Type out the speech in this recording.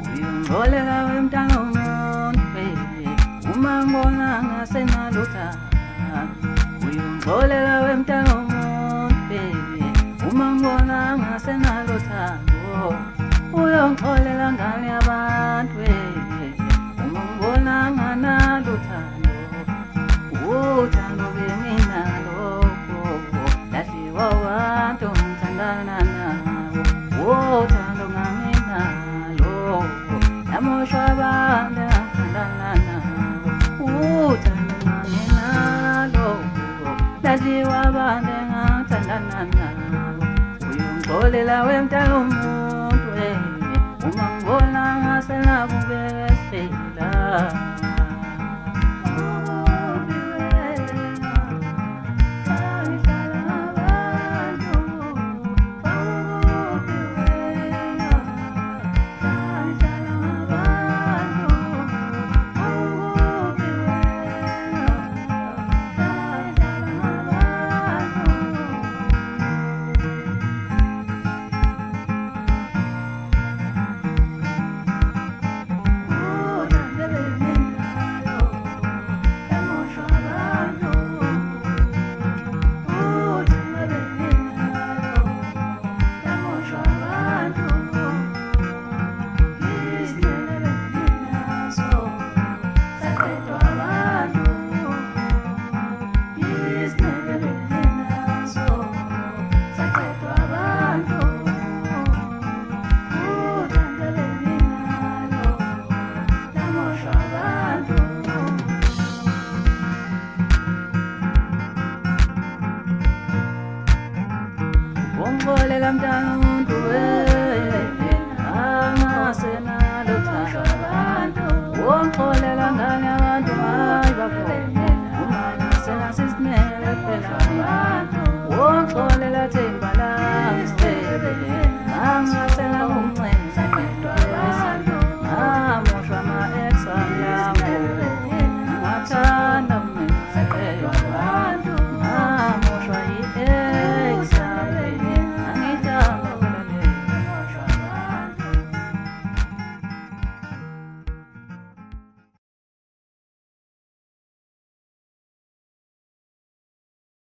Uyungixolela wemntana womuntu baby, uma ngibona ngasenalutho. Uyungixolela wemntana womuntu baby, uma ngibona ngasenalutho. Uyongixolela ngani yabantu baby, uma ngibona nganalutho. Uthando benginalo, lahliwa abantu ngithandana nabo. Uthando nganginalo, namuhla abantu ngithandana nabo. Uthando nganginalo, lahliwa abantu ngithandana nabo. Uyungixolela wemntana womuntu, uma ngibona ngasenakubeka esibhedlela.